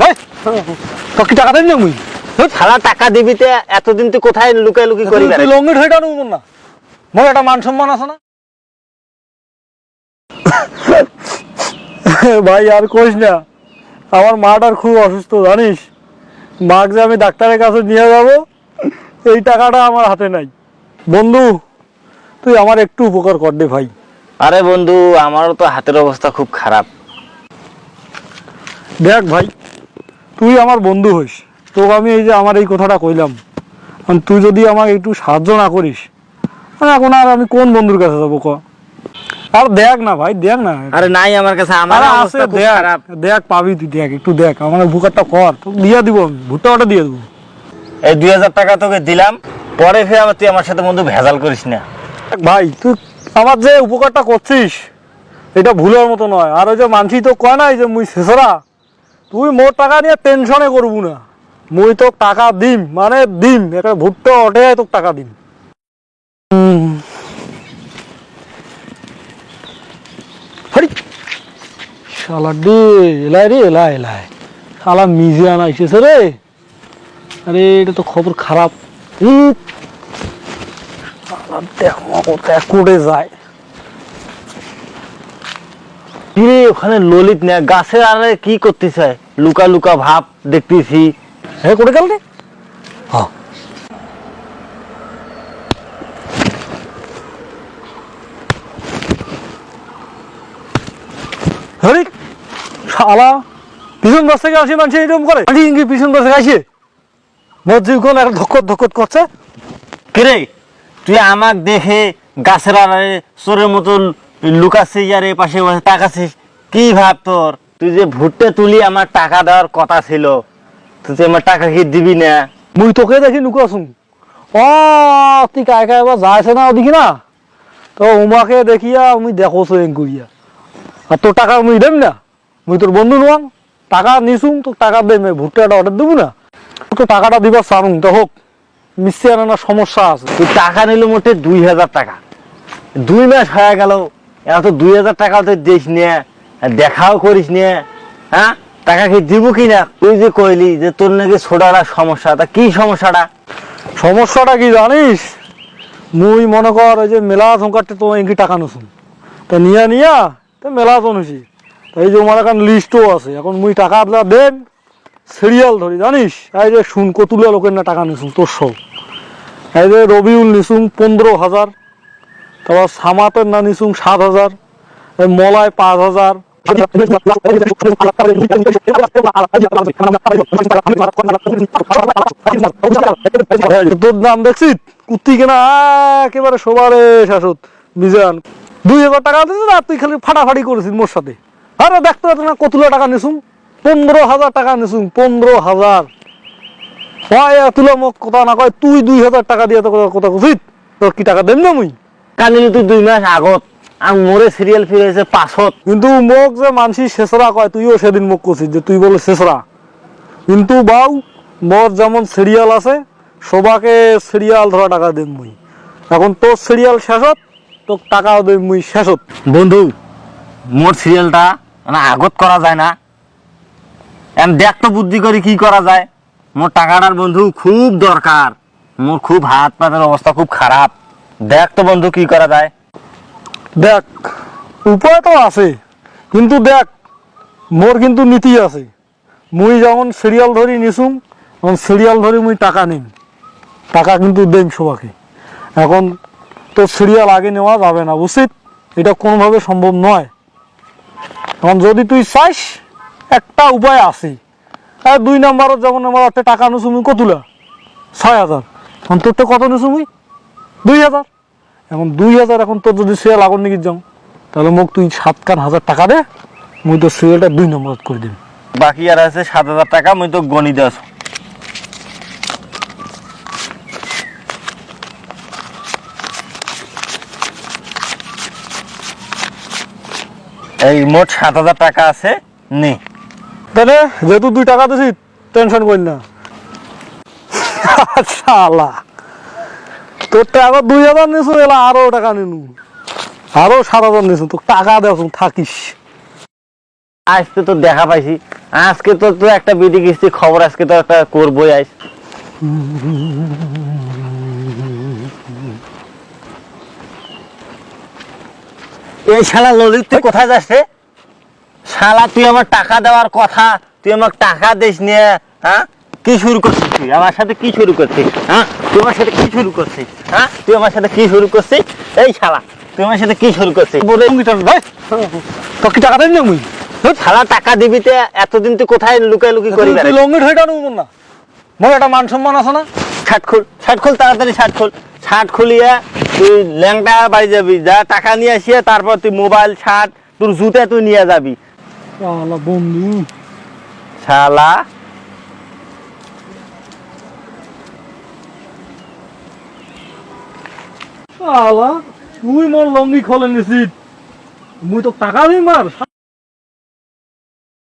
ভাই তো কি টাকা দেন না মুই শালা টাকা দিবি তে এতদিন তুই কোথায় লুকালুকি করি তুই লঙ্গি ঠইটা নেব না মোর একটা মান সম্মান আছে না ভাই আর কইস না আমার মাটার খুব অসুস্থ জানিস মাকে যে আমি ডাক্তারের কাছে নিয়ে যাব এই টাকাটা আমার হাতে নাই বন্ধু তুই আমার একটু উপকার কর দে ভাই আরে বন্ধু আমারও তো হাতের অবস্থা খুব খারাপ দেখ ভাই তুই আমার বন্ধু হইস তোকে আমি এই যে আমার এই কথাটা কইলাম তুই যদি আমাকে একটু সাহায্য না করিস এখন আর আমি কোন বন্ধুর কাছে যাবো ক আর দেখ না ভাই দেখ না আরে নাই আমার কাছে আমার অবস্থা খুব দেখ খারাপ দেখ পাবি তুই দেখ একটু দেখ আমার উপকারটা কর তোকে দিয়ে দিব আমি ভুট্টা ওটা দিয়ে দেবো এই 2000 টাকা তোকে দিলাম পরে ফের আবার তুই আমার সাথে বন্ধু ভেজাল করিস না ভাই তুই আমার যে উপকারটা করছিস এটা ভুলের মতো নয় আর ওই যে মানসি তো কয় নাই যে মুই শেষরা তুই মোর টাকা নিয়ে টেনশনে করবো না মুই তো টাকা দিম মানে দিম একটা ভুট্টা ওঠে তোকে টাকা দিম শালা ডে এলাই রে এলাই এলাই শালা মিজিয়ান আইসেছে রে আরে এটা তো খবর খারাপ কোটে যায় কিরে ওখানে ললিত না গাছের আড়ালে কি করতেছে লুকা লুকা ভাব দেখতেছি হ্যাঁ কোটে গেল রে হ্যাঁ হরি শালা পিছন বাস থেকে আসি মানুষ এরকম করে পিছন বাস থেকে আসে মসজিদ কোন একটা ধক্কর ধক্কর করছে কিরে তুই আমাক দেখে গাছের আড়ালে চোরের মতন লুকাচ্ছিস আর এ পাশে তাকাচ্ছিস কি ভাব তোর তুই যে ভুট্টা তুলি আমার টাকা দেওয়ার কথা ছিল তুই আমার টাকা কি দিবি না মুই তোকে দেখি লুকাছুন ও তুই কায় কায় এবার যাইছে না দেখি না তো উমাকে দেখিয়া আমি দেখো সোয়েং করিয়া আর তোর টাকা মুই দেব না মুই তোর বন্ধু নোয়াং টাকা নিছুম তোর টাকা দেব ভুট্টাটা অর্ডার দেবো না তোকে টাকাটা দিবার চানুন তো হোক মিশিয়ে আনা সমস্যা আছে তুই টাকা নিল মোটে 2000 টাকা 2 মাস হয়ে গেল এত 2000 টাকা তুই দিস নিয়ে দেখাও করিস নিয়ে হ্যাঁ টাকা কি দিব কি না তুই যে কইলি যে তোর নাকি ছোটাটা সমস্যা তা কি সমস্যাটা সমস্যাটা কি জানিস মুই মনে কর ওই যে মেলা সংকারটা তো এঁকি টাকা নসুন তা নিয়া তো মেলা তো নসি এই যে আমার এখন লিস্টও আছে এখন মুই টাকা আপনার দেন সিরিয়াল ধরি জানিস এই যে শুন কতুলা লোকের না টাকা নিছুন তোর সব এই যে রবিউল নিছুন 15,000 তারপর সামাতের না নিছুন 7,000 এই মলায় 5,000 তোর দাম দেখছিস কুত্তি কেনা একেবারে সবারে শাসত মিজান 2,000 টাকা দিস না তুই খালি ফাটাফাটি করেছিস মোর সাথে আরে দেখতে পাচ্ছ না কতুলা টাকা নিছুন 15,000 টাকা নিছুন 15,000 তুলা মোক কথা না কয় তুই 2,000 টাকা দিয়ে তো কথা উচিত তোর কি টাকা দেন না মুই কানিলি তুই 2 মাস আগত আর মোরে সিরিয়াল ফিরেছে 500 কিন্তু মোক যে মানসি শেষরা কয় তুইও সেদিন মোক কছিস যে তুই বলে শেষরা কিন্তু বাউ মোর যেমন সিরিয়াল আছে সবাকে সিরিয়াল ধরা টাকা দেন মুই এখন তোর সিরিয়াল শেষত তোর টাকাও দেব মুই শেষত বন্ধু মোর সিরিয়ালটা মানে আগত করা যায় না এম দেখ তো বুদ্ধি করি কি করা যায় মোর টাকাটার বন্ধু খুব দরকার মোর খুব হাত পাতের অবস্থা খুব খারাপ দেখ তো বন্ধু কি করা যায় দেখ উপায় তো আছে কিন্তু দেখ মোর কিন্তু নীতি আছে মুই যেমন সিরিয়াল ধরি নিছুম তখন সিরিয়াল ধরি মুই টাকা নিম টাকা কিন্তু দেন সবাকে এখন তো সিরিয়াল আগে নেওয়া যাবে না উচিত এটা কোনোভাবে সম্ভব নয় এখন যদি তুই চাইস একটা উপায় আছে আর 2 নম্বরত যেমন আমার একটা টাকা নিছুম কতুলা 6,000 এখন তোরটা কত নিছুম 2,000 এখন 2,000 এখন তোর যদি সিরিয়াল আগর নিয়ে যাও তাহলে মোক তুই 7,000 টাকা দে মুই তোর সিরিয়ালটা 2 নম্বরত করে দিবি বাকি আর আছে 7,000 টাকা মুই তো গণি দেস এই মোট 7,000 টাকা আছে নে তাহলে যেহেতু 2 টাকা দিছি টেনশন করিস না শালা তোর টাকা 2,000 নিছু এলা আরো টাকা নিনু আরো 7,000 নিছু তো টাকা দেছ থাকিস আজকে তো দেখা পাইছি আজকে তো তো একটা বিডি কিস্তি খবর আজকে তো একটা করবোই আইস। এই শালা ললিত তুই কোথায় যাস রে? শালা তুই আমার টাকা দেওয়ার কথা, তুই আমার টাকা দিস নিয়ে, হ্যাঁ কি শুরু করছিস তুই আমার সাথে, কি শুরু করছিস? হ্যাঁ তুই আমার সাথে কি শুরু করছিস? হ্যাঁ তুই আমার সাথে কি শুরু করছিস? এই শালা তুই আমার সাথে কি শুরু করছিস? বলে ভাই তো কি টাকা দেন না মুই? শালা টাকা দিবি তে এতদিন তুই কোথায় লুকাই লুকি করি? তুই লঙ্গি ঢইটা নেব না, মোর একটা মান সম্মান আছে না? শার্ট খুল তাড়াতাড়ি, শার্ট খুলিয়া তুই ল্যাংটা বাড়ি যাবি, যা টাকা নিয়ে আসিয়া তারপর তুই মোবাইল, শার্ট, তোর জুতা তুই নিয়ে যাবি। শালা বন্ধু, শালা শালা তুই মোর লঙ্গি খোলে নিছিস, মুই তো টাকা দিই মার।